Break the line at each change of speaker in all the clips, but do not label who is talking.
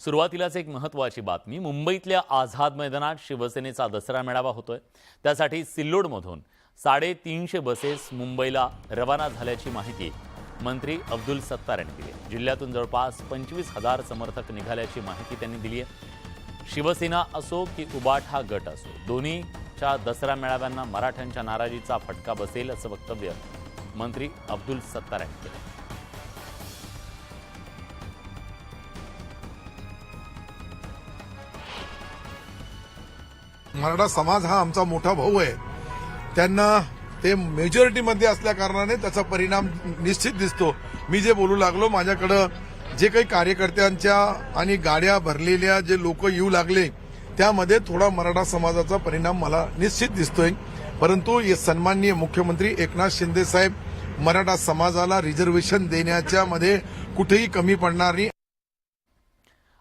सुरुवातीलाच एक महत्त्वाची बातमी. मुंबईतल्या आझाद मैदानात शिवसेनेचा दसरा मेळावा होतोय. त्यासाठी सिल्लोडमधून 350 बसेस मुंबईला रवाना झाल्याची माहिती मंत्री अब्दुल सत्तार यांनी दिली. जिल्ह्यातून जवळपास 25,000 समर्थक निघाल्याची माहिती त्यांनी दिली आहे. शिवसेना असो की उबाठा गट असो, दोन्हीच्या दसरा मेळाव्यांना मराठ्यांच्या नाराजीचा फटका बसेल असं वक्तव्य मंत्री अब्दुल सत्तार यांनी केलं.
मराठा समाज हा आमचा मोठा भाऊ आहे. त्यांना ते मेजॉरिटीमध्ये असल्या कारणाने त्याचा परिणाम निश्चित दिसतो. मी जे बोलू लागलो, माझ्याकडं जे काही कार्यकर्त्यांच्या आणि गाड्या भरलेल्या जे लोक येऊ लागले, त्यामध्ये थोडा मराठा समाजाचा परिणाम मला निश्चित दिसतोय. परंतु सन्माननीय मुख्यमंत्री एकनाथ शिंदे साहेब मराठा समाजाला रिझर्वेशन देण्याच्या मध्ये कुठेही कमी पडणार नाही.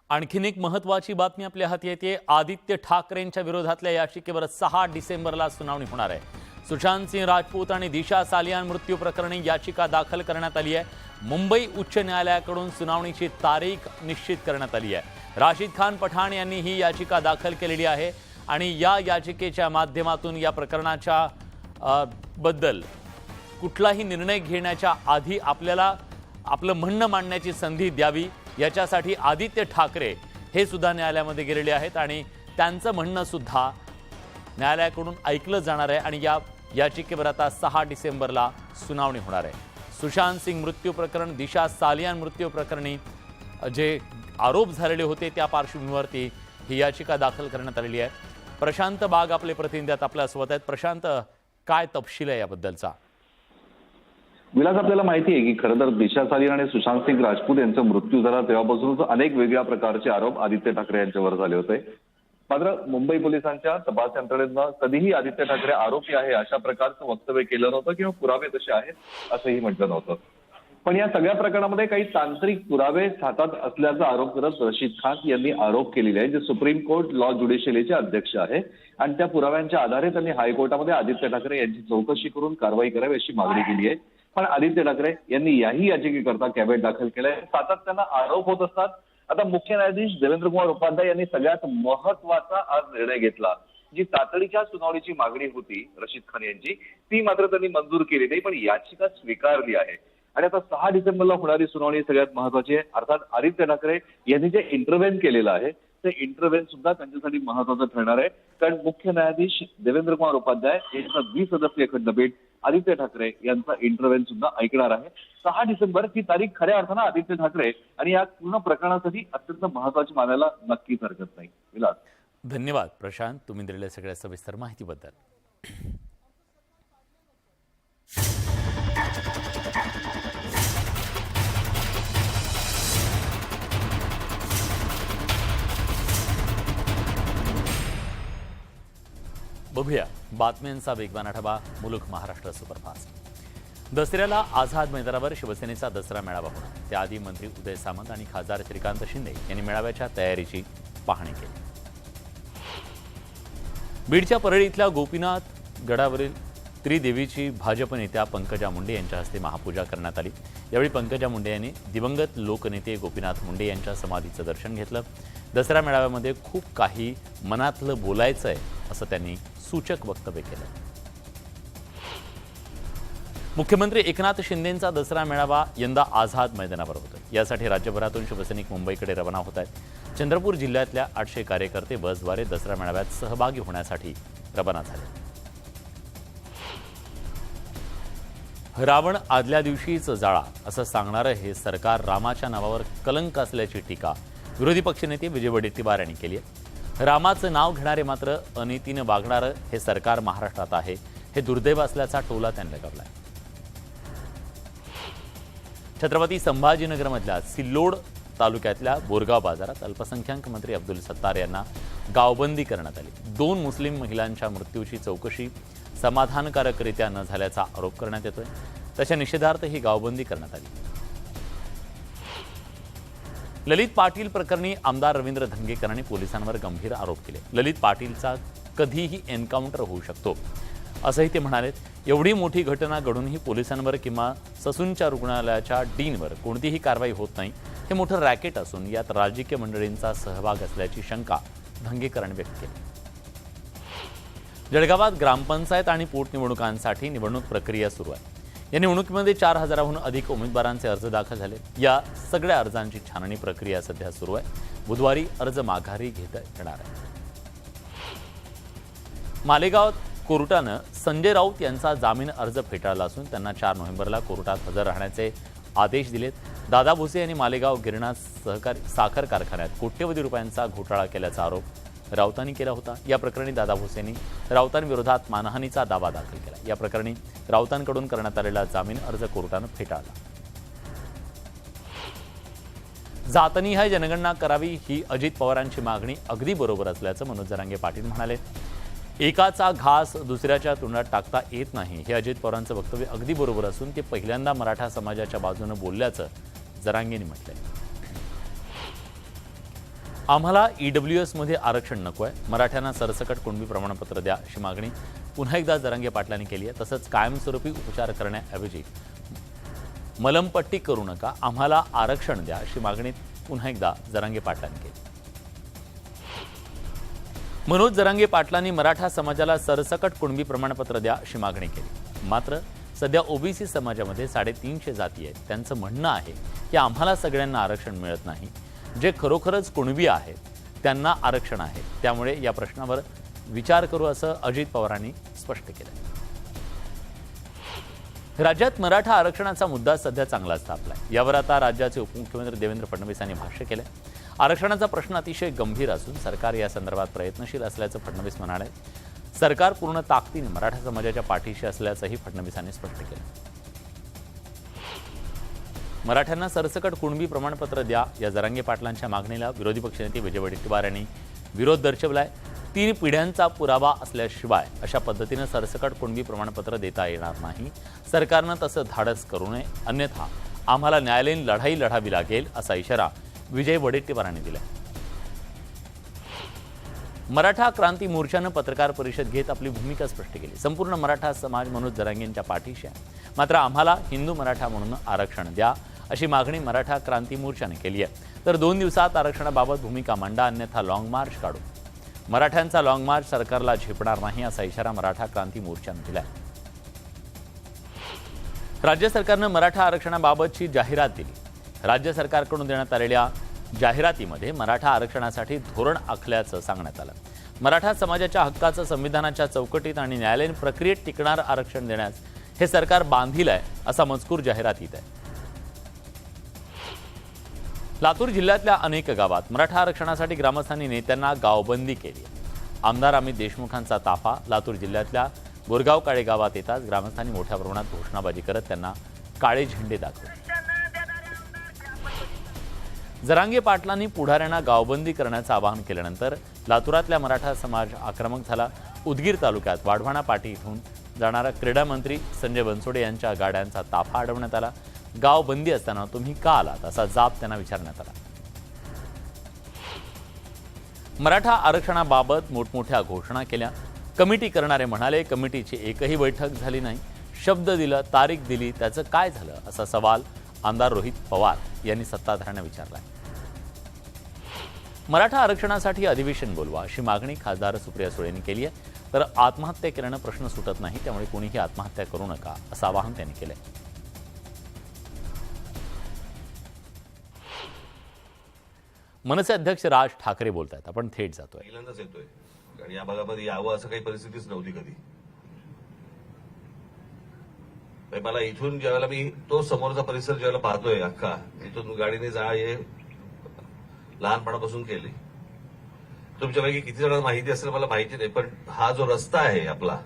आणखीन एक महत्त्वाची बातमी आपल्या हाती येते. आदित्य ठाकरेंच्या विरोधातल्या याचिकेवर 6 डिसेंबरला सुनावणी होणार आहे. सुशांत सिंह राजपूत आणि दिशा सालियान मृत्यू प्रकरणी याचिका दाखल करण्यात आली आहे. मुंबई उच्च न्यायालयाकडून सुनावणीची तारीख निश्चित करण्यात आली आहे. राशिद खान पठाण यांनी ही याचिका दाखल केलेली आहे आणि या याचिकेच्या माध्यमातून या प्रकरणाच्या बद्दल कुठलाही निर्णय घेण्याच्या आधी आपल्याला आपलं म्हणणं मांडण्याची संधी द्यावी, याच्यासाठी आदित्य ठाकरे हे सुद्धा न्यायालयामध्ये गेलेले आहेत आणि त्यांचं म्हणणं सुद्धा न्यायालयाकडून ऐकलं जाणार आहे आणि या याचिकेवर आता 6 डिसेंबरला सुनावणी होणार आहे. सुशांत सिंग मृत्यू प्रकरण, दिशा सालियान मृत्यू प्रकरणी जे आरोप झालेले होते त्या पार्श्वभूमीवरती ही याचिका दाखल करण्यात आलेली आहे. प्रशांत बाग आपले प्रतिनिधी आपल्यासोबत आहेत. प्रशांत, काय तपशील आहे याबद्दलचा?
विलास, आपल्याला माहिती आहे की खरं तर दिशा सालियान आणि सुशांत सिंग राजपूत यांचा मृत्यू झाला तेव्हापासूनच अनेक वेगळ्या प्रकारचे आरोप आदित्य ठाकरे यांच्यावर झाले होते. मात्र मुंबई पोलिसांच्या तपास यंत्रणेनं कधीही आदित्य ठाकरे आरोपी आहे अशा प्रकारचं वक्तव्य केलं नव्हतं किंवा पुरावे तसे आहेत असंही म्हटलं नव्हतं. पण या सगळ्या प्रकरणामध्ये काही तांत्रिक पुरावे हातात असल्याचा आरोप करत रशीद खान यांनी आरोप केलेले आहे, जे सुप्रीम कोर्ट लॉ ज्युडिशियरीचे अध्यक्ष आहे. आणि त्या पुराव्यांच्या आधारे त्यांनी हायकोर्टामध्ये आदित्य ठाकरे यांची चौकशी करून कारवाई करावी अशी मागणी केली आहे. पण आदित्य ठाकरे यांनी याही याचिकेकरता कॅव्हेट दाखल केलंय. सातत्यानं आरोप होत असतात. आता मुख्य न्यायाधीश देवेंद्र कुमार उपाध्याय यांनी सगळ्यात महत्वाचा आज निर्णय घेतला. जी तातडीच्या सुनावणीची मागणी होती रशीद खान यांची, ती मात्र त्यांनी मंजूर केली नाही, पण याचिका स्वीकारली आहे. आणि आता 6 डिसेंबरला होणारी सुनावणी सगळ्यात महत्वाची आहे. अर्थात आदित्य ठाकरे यांनी जे इंटरव्हेन केलेलं आहे ते इंटरव्हेन सुद्धा त्यांच्यासाठी महत्वाचं ठरणार आहे. कारण मुख्य न्यायाधीश देवेंद्र कुमार उपाध्याय यांचा 20 सदस्यीय खंडपीठ आदित्य ठाकरे यांचा इंटरव्हेन सुद्धा ऐकणार आहे. 6 डिसेंबर ही तारीख खऱ्या अर्थानं आदित्य ठाकरे आणि या पूर्ण प्रकरणासाठी अत्यंत महत्वाची मानायला नक्कीच हरकत नाही. विलास,
धन्यवाद प्रशांत, तुम्ही दिलेल्या सगळ्या सविस्तर माहितीबद्दल. बघूया बातम्यांचा वेगवान आढावा. मुलुक महाराष्ट्र सुपरफास्ट. दसऱ्याला आझाद मैदानावर शिवसेनेचा दसरा मेळावा होणार. त्याआधी मंत्री उदय सामंत आणि खासदार श्रीकांत शिंदे यांनी मेळाव्याच्या तयारीची पाहणी केली. बीडच्या परळी इथल्या गोपीनाथ गडावरील त्रिदेवीची भाजप नेत्या पंकजा मुंडे यांच्या हस्ते महापूजा करण्यात आली. यावेळी पंकजा मुंडे यांनी दिवंगत लोकनेते गोपीनाथ मुंडे यांच्या समाधीचं दर्शन घेतलं. दसरा मेळाव्यामध्ये खूप काही मनातलं बोलायचं आहे असं त्यांनी सूचक वक्तव्य केलं. मुख्यमंत्री एकनाथ शिंदेंचा दसरा मेळावा यंदा आझाद मैदानावर होतोय. यासाठी राज्यभरातून शिवसैनिक मुंबईकडे रवाना होत आहेत. चंद्रपूर जिल्ह्यातल्या 800 कार्यकर्ते बसद्वारे दसरा मेळाव्यात सहभागी होण्यासाठी रवाना झाले. रावण आदल्या दिवशीच जाळा असं सांगणारं हे सरकार रामाच्या नावावर कलंक असल्याची टीका विरोधी पक्षनेते विजय वडेट्टीवार यांनी केली आहे. रामाचं नाव घेणारे मात्र अनितीनं वागणारं हे सरकार महाराष्ट्रात आहे, हे दुर्दैव असल्याचा टोला त्यांनी लगावलाय. छत्रपती संभाजीनगरमधल्या सिल्लोड तालुक्यातल्या बोरगाव बाजारात अल्पसंख्याक मंत्री अब्दुल सत्तार यांना गावबंदी करण्यात आली. 2 मुस्लिम महिलांच्या मृत्यूची चौकशी समाधानकारकरित्या न झाल्याचा आरोप करण्यात येतोय. त्याच्या निषेधार्थ ही गावबंदी करण्यात आली. ललित पाटील प्रकरणी आमदार रवींद्र धंगेकरांनी पोलिसांवर गंभीर आरोप केले. ललित पाटीलचा कधीही एन्काउंटर होऊ शकतो असंही ते म्हणाले. एवढी मोठी घटना घडूनही पोलिसांवर किंवा ससूनच्या रुग्णालयाच्या डीनवर कोणतीही कारवाई होत नाही. हे मोठं रॅकेट असून यात राजकीय मंडळींचा सहभाग असल्याची शंका धंगेकरांनी व्यक्त केली. जळगावात ग्रामपंचायत आणि पोटनिवडणुकांसाठी निवडणूक प्रक्रिया सुरू आहे. या निवडणुकीमध्ये 4,000हून अधिक उमेदवारांचे अर्ज दाखल झाले. या सगळ्या अर्जांची छाननी प्रक्रिया सध्या सुरू आहे. बुधवारी अर्ज माघारी घेता येणार आहे. मालेगाव कोर्टानं संजय राऊत यांचा जामीन अर्ज फेटाळला असून त्यांना 4 नोव्हेंबरला कोर्टात हजर राहण्याचे आदेश दिलेत. दादा भुसे यांनी मालेगाव गिरणा सहकारी साखर कारखान्यात कोट्यवधी रुपयांचा घोटाळा केल्याचा आरोप राऊतांनी केला होता. या प्रकरणी दादा भुसेंनी राऊतांविरोधात मानहानीचा दावा दाखल केला. या प्रकरणी राऊतांकडून करण्यात आलेला जामीन अर्ज कोर्टानं फेटाळला. जातनिहाय जनगणना करावी ही अजित पवारांची मागणी अगदी बरोबर असल्याचं मनोज जरांगे पाटील म्हणाले. एकाचा घास दुसऱ्याच्या तोंडात टाकता येत नाही हे अजित पवारांचं वक्तव्य अगदी बरोबर असून ते पहिल्यांदा मराठा समाजाच्या बाजूनं बोलल्याचं जरांगेंनी म्हटलंय. आम्हाला EWS मध्ये आरक्षण नको आहे. मराठ्यांना सरसकट कुणबी प्रमाणपत्र द्या अशी मागणी पुन्हा एकदा जरांगे पाटलांनी केली आहे. तसंच कायमस्वरूपी उपचार करण्याऐवजी मलमपट्टी करू नका, आम्हाला आरक्षण द्या अशी मागणी पुन्हा एकदा जरांगे पाटलांनी केली. मनोज जरांगे पाटलांनी मराठा समाजाला सरसकट कुणबी प्रमाणपत्र द्या अशी मागणी केली. मात्र सध्या ओबीसी समाजामध्ये 350 जाती आहेत. त्यांचं म्हणणं आहे की आम्हाला सगळ्यांना आरक्षण मिळत नाही. जे खरोखरच कुणबी आहेत त्यांना आरक्षण आहे. त्यामुळे या प्रश्नावर विचार करू असं अजित पवारांनी स्पष्ट केलं. राज्यात मराठा आरक्षणाचा मुद्दा सध्या चांगलाच तापलाय. यावर आता राज्याचे उपमुख्यमंत्री देवेंद्र फडणवीस यांनी भाष्य केलंय. आरक्षणाचा प्रश्न अतिशय गंभीर असून सरकार या संदर्भात प्रयत्नशील असल्याचं फडणवीस म्हणाले. सरकार पूर्ण ताकदीने मराठा समाजाच्या पाठीशी असल्याचंही फडणवीसांनी स्पष्ट केलं. मराठ्यांना सरसकट कुणबी प्रमाणपत्र द्या या जरांगे पाटलांच्या मागणीला विरोधी पक्षनेते विजय वडेट्टीवार यांनी विरोध दर्शवलाय. 3 पिढ्यांचा पुरावा असल्याशिवाय अशा पद्धतीनं सरसकट कुणबी प्रमाणपत्र देता येणार नाही. सरकारनं तसं धाडस करू नये, अन्यथा आम्हाला न्यायालयीन लढाई लढावी लागेल असा इशारा विजय वडेट्टीवारांनी दिला. मराठा क्रांती मोर्चानं पत्रकार परिषद घेत आपली भूमिका स्पष्ट केली. संपूर्ण मराठा समाज मनोज जरांगेंच्या पाठीशी आहे. मात्र आम्हाला हिंदू मराठा म्हणून आरक्षण द्या अशी मागणी मराठा क्रांती मोर्चाने केली आहे. तर 2 दिवसात आरक्षणाबाबत भूमिका मांडा, अन्यथा लाँग मार्च काढू. मराठ्यांचा लाँग मार्च सरकारला झेपणार नाही असा इशारा मराठा क्रांती मोर्चाने दिला. राज्य सरकारनं मराठा आरक्षणाबाबतची जाहिरात दिली. राज्य सरकारकडून देण्यात आलेल्या जाहिरातीमध्ये मराठा आरक्षणासाठी धोरण आखल्याचं सांगण्यात आलं. मराठा समाजाच्या हक्काचं संविधानाच्या चौकटीत आणि न्यायालयीन प्रक्रियेत टिकणारं आरक्षण देण्यास हे सरकार बांधील आहे असा मजकूर जाहिरातीत आहे. लातूर जिल्ह्यातल्या अनेक गावात मराठा आरक्षणासाठी ग्रामस्थांनी नेत्यांना गावबंदी केली. आमदार अमित देशमुखांचा ताफा लातूर जिल्ह्यातल्या बोरगाव काळे गावात येताच ग्रामस्थांनी मोठ्या प्रमाणात घोषणाबाजी करत त्यांना काळे झेंडे दाखवले. जरांगे पाटलांनी पुढाऱ्यांना गावबंदी करण्याचं आवाहन केल्यानंतर लातूरातल्या मराठा समाज आक्रमक झाला. उदगीर तालुक्यात वाढवाणा पाटी इथून जाणारा क्रीडा मंत्री संजय बनसोडे यांच्या गाड्यांचा ताफा अडवण्यात आला. गावबंदी असताना तुम्ही का आलात असा जाब त्यांना विचारण्यात आला. मराठा आरक्षणाबाबत मोठमोठ्या घोषणा केल्या. कमिटी करणारे म्हणाले कमिटीची एकही बैठक झाली नाही. शब्द दिला, तारीख दिली, त्याचं काय झालं असा सवाल आमदार रोहित पवार यांनी सत्ताधाऱ्यांना विचारला. मराठा आरक्षणासाठी अधिवेशन बोलवा अशी मागणी खासदार सुप्रिया सुळेंनी केली आहे. तर आत्महत्या केल्यानं प्रश्न सुटत नाही, त्यामुळे कोणीही आत्महत्या करू नका असं आवाहन त्यांनी केलंय. मनसे अध्यक्ष राज ठाकरे बोलत आहेत. आपण थेट जातोय.
पहिल्यांदाच येतोय कारण या भागामध्ये यावं असं काही परिस्थितीच नव्हती कधी. मला इथून ज्यावेळेला मी तो समोरचा परिसर ज्यावेळेला पाहतोय अख्खा, इथून गाडीने जा ये लहानपणापासून केली. तुमच्यापैकी किती जणांना माहिती असेल मला माहिती नाही, पण हा जो रस्ता आहे आपला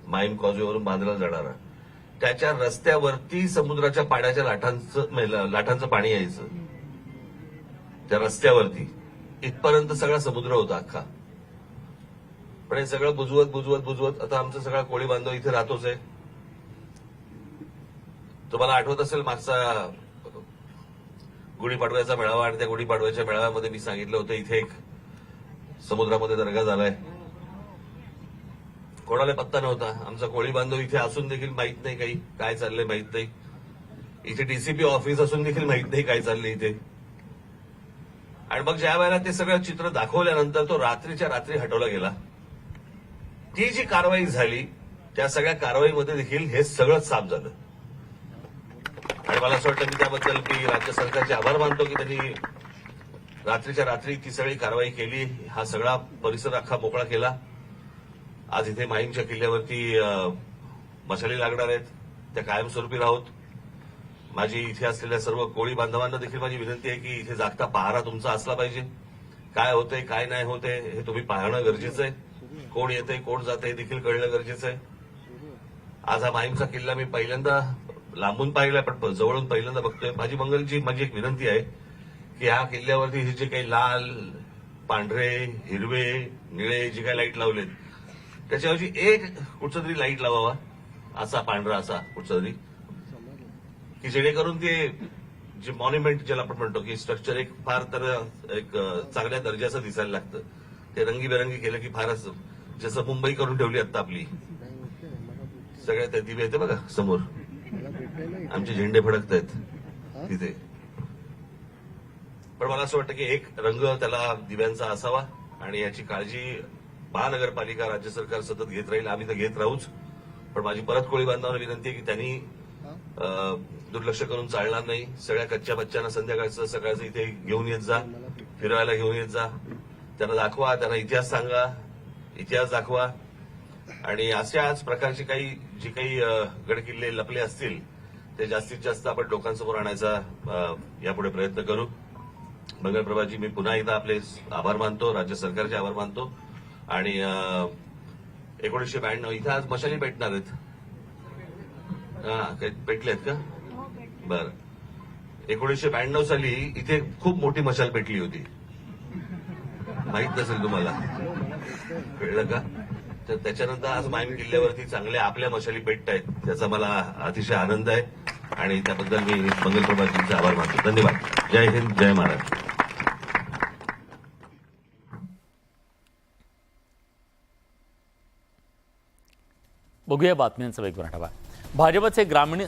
माईम कॉजवेवरून बांधला जाणारा, त्याच्या रस्त्यावरती समुद्राच्या पाण्याच्या लाटांचं पाणी यायचं. त्या रस्त्यावरती इथपर्यंत सगळा समुद्र होता अख्खा. पण हे सगळं बुजवत आता आमचा सगळा कोळी बांधव इथे राहतोच आहे. तुम्हाला आठवत असेल मागचा गुढीपाडव्याचा मेळावा, आणि त्या गुढीपाडव्याच्या मेळाव्यामध्ये मी सांगितलं होतं इथे एक समुद्रामध्ये दर्गा झालाय. कोणाला पत्ता नव्हता. आमचा कोळी बांधव इथे असून देखील माहित नाही काही काय चाललंय, माहित नाही. इथे डीसीपी ऑफिस असून देखील माहित नाही काय चाललंय इथे. आणि मग ज्या वेळेला ते सगळं चित्र दाखवल्यानंतर तो रात्रीच्या रात्री हटवला गेला. ती जी कारवाई झाली त्या सगळ्या कारवाईमध्ये देखील हे सगळं साफ झालं. आणि मला असं वाटतं की त्याबद्दल मी राज्य सरकारचे आभार मानतो की त्यांनी रात्रीच्या रात्री ती सगळी कारवाई केली, हा सगळा परिसर अख्खा मोकळा केला. आज इथे माहीमच्या किल्ल्यावरती मशाली लागणार आहेत, त्या कायमस्वरूपी राहोत. माझी इथे असलेल्या सर्व कोळी बांधवांना देखील माझी विनंती आहे की इथे जागता पहारा तुमचा असला पाहिजे. काय होतंय काय नाही होतंय हे तुम्ही पाहणं गरजेचं आहे. कोण येतंय कोण जातंय हे देखील कळणं गरजेचं आहे. आज हा माहीमचा किल्ला मी पहिल्यांदा लांबून पाहिलाय पण जवळून पहिल्यांदा बघतोय. माझी एक विनंती आहे की ह्या किल्ल्यावरती हे जे काही लाल पांढरे हिरवे निळे जे काही लाईट लावलेत त्याच्याऐवजी एक कुठचा तरी लाईट लावावा, असा पांढरा असा कुठचा तरी, की जेणेकरून ते जे मॉन्युमेंट ज्याला आपण म्हणतो की स्ट्रक्चर एक फार तर एक चांगल्या दर्जाचं दिसायला लागतं. ते रंगीबेरंगी केलं की फारच, जसं मुंबई करून ठेवली आता आपली, सगळ्या त्या दिवे येते बघा समोर, आमचे झेंडे फडकत आहेत तिथे. पण मला असं वाटतं की एक रंग त्याला दिव्यांचा असावा आणि याची काळजी महानगरपालिका राज्य सरकार सतत घेत राहील. आम्ही तर घेत राहूच. पण माझी परत कोळी बांधवांना विनंती आहे की त्यांनी दुर्लक्ष करून चालणार नाही. सगळ्या कच्च्या बच्च्यांना संध्याकाळचं सकाळचं इथे घेऊन येत जा, फिरवायला घेऊन येत जा, त्यांना दाखवा, त्यांना इतिहास सांगा, इतिहास दाखवा. आणि अशाच प्रकारचे जे काही गडकिल्ले लपले असतील ते जास्तीत जास्त आपण लोकांसमोर आणायचा यापुढे प्रयत्न करू. मंगलप्रभाजी, मी पुन्हा एकदा आपले आभार मानतो, राज्य सरकारचे आभार मानतो. आणि 1992 इथं आज मशाली पेटणार आहेत. काही पेटलेत का? बरं. 1992 साली इथे खूप मोठी मशाल पेटली होती, माहित नसेल तुम्हाला, कळलं का? तर त्याच्यानंतर आज माहीम किल्ल्यावरती चांगल्या आपल्या मशाली पेटतायत, त्याचा मला अतिशय आनंद आहे आणि त्याबद्दल मी मंगलप्रभाजींचे आभार मानतो. धन्यवाद. जय हिंद, जय महाराष्ट्र.
बघूया बातम्यांचा वेगवान आढावा. भाजपचे ग्रामीण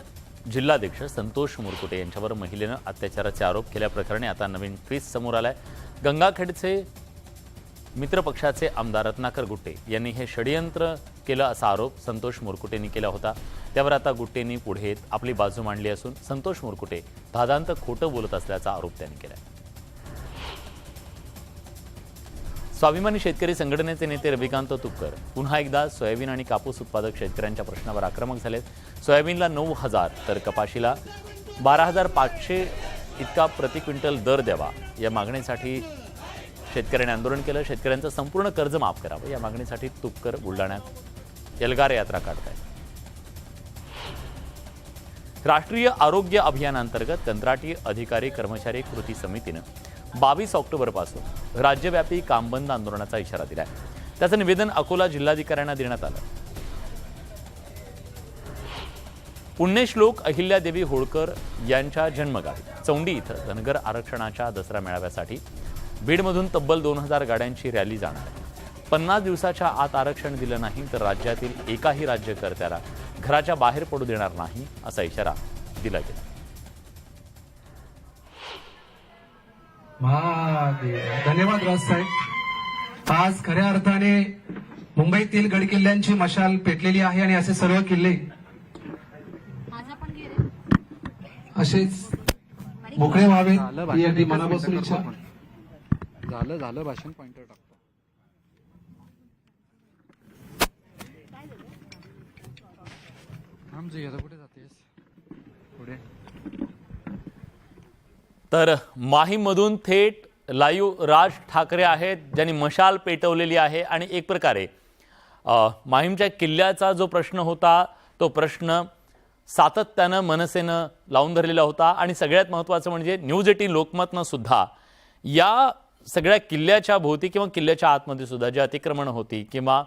जिल्हाध्यक्ष संतोष मुरकुटे यांच्यावर महिलेनं अत्याचाराचे आरोप केल्याप्रकरणी आता नवीन ट्विस्ट समोर आलाय. गंगाखेडचे मित्रपक्षाचे आमदार रत्नाकर गुट्टे यांनी हे षडयंत्र केलं असा आरोप संतोष मुरकुटेंनी केला होता. त्यावर आता गुट्टेंनी पुढे येत आपली बाजू मांडली असून संतोष मुरकुटे धादांत खोटं बोलत असल्याचा आरोप त्यांनी केलाय. स्वाभिमानी शेतकरी संघटनेचे नेते रविकांत तुपकर पुन्हा एकदा सोयाबीन आणि कापूस उत्पादक शेतकऱ्यांच्या प्रश्नावर आक्रमक झालेत. सोयाबीनला 9,000 तर कपाशीला 12,500 इतका प्रति क्विंटल दर द्यावा या मागणीसाठी शेतकऱ्यांनी आंदोलन केलं. शेतकऱ्यांचं संपूर्ण कर्ज माफ करावं या मागणीसाठी तुपकर बुलढाण्यात एल्गार यात्रा काढत आहेत. राष्ट्रीय आरोग्य अभियानांतर्गत कंत्राटी अधिकारी कर्मचारी कृती समितीनं 22 ऑक्टोबरपासून राज्यव्यापी कामबंद आंदोलनाचा इशारा दिलाय. त्याचं निवेदन अकोला जिल्हाधिकाऱ्यांना देण्यात आलं. पुण्यश्लोक अहिल्यादेवी होळकर यांच्या जन्मगावी चौंडी इथं धनगर आरक्षणाच्या दसरा मेळाव्यासाठी बीडमधून तब्बल 2,000 गाड्यांची रॅली जाणार आहे. 50 दिवसाच्या आत आरक्षण दिलं नाही तर राज्यातील एकाही राज्यकर्त्याला घराच्या बाहेर पडू देणार नाही असा इशारा दिला गेला.
धन्यवाद राजसाहेब. आज खऱ्या अर्थाने मुंबईतील गडकिल्ल्यांची मशाल पेटलेली आहे आणि असे सर्व किल्ले असेच मोकळे व्हावेत ही अगदी मनापासून इच्छा.
झालं भाषण पॉइंटर टाकतो. आमचं आता कुठे जातेस पुढे.
तर माहीममधून थेट लाईव्ह राज ठाकरे आहेत ज्यांनी मशाल पेटवलेली आहे आणि एक प्रकारे माहीमच्या किल्ल्याचा जो प्रश्न होता तो प्रश्न सातत्यानं मनसेनं लावून धरलेला होता. आणि सगळ्यात महत्त्वाचं म्हणजे न्यूज 18 लोकमतनं सुद्धा या सगळ्या किल्ल्याच्या भोवती किंवा किल्ल्याच्या आतमध्ये सुद्धा जे अतिक्रमण होती किंवा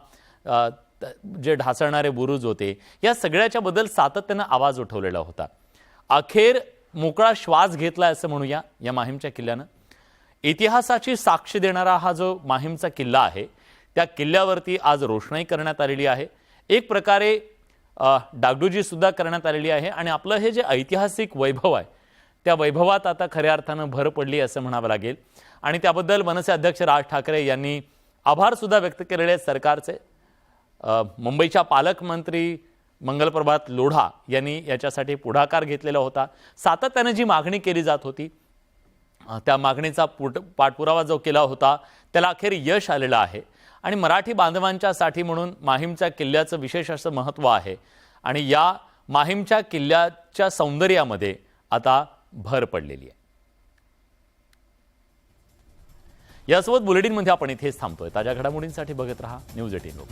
जे ढासळणारे बुरुज होते या सगळ्याच्या बद्दल सातत्यानं आवाज उठवलेला होता. अखेर मोकळा श्वास घेतला असं म्हणूया या माहीमच्या किल्ल्यानं. इतिहासाची साक्ष देणारा हा जो माहीमचा किल्ला आहे त्या किल्ल्यावरती आज रोषणाई करण्यात आलेली आहे. एक प्रकारे डागडुजी सुद्धा करण्यात आलेली आहे आणि आपलं हे जे ऐतिहासिक वैभव आहे त्या वैभवात आता खऱ्या अर्थानं भर पडली असं म्हणावं लागेल. आणि त्याबद्दल मनसे अध्यक्ष राज ठाकरे यांनी आभार सुद्धा व्यक्त केलेले आहेत सरकारचे. मुंबईच्या पालकमंत्री मंगलप्रभात लोढा यांनी याच्यासाठी पुढाकार घेतलेला होता. सातत्याने जी मागणी केली जात होती त्या मागणीचा पाठपुरावा जो केला होता त्याला अखेर यश आलेलं आहे. आणि मराठी बांधवांच्यासाठी म्हणून माहीमच्या किल्ल्याचं विशेष असं महत्त्व आहे. आणि या माहीमच्या किल्ल्याच्या सौंदर्यामध्ये आता भर पडलेली आहे. यासोबत बुलेटिनमध्ये आपण इथेच थांबतोय. ताज्या घडामोडींसाठी बघत रहा न्यूज 18 लोक.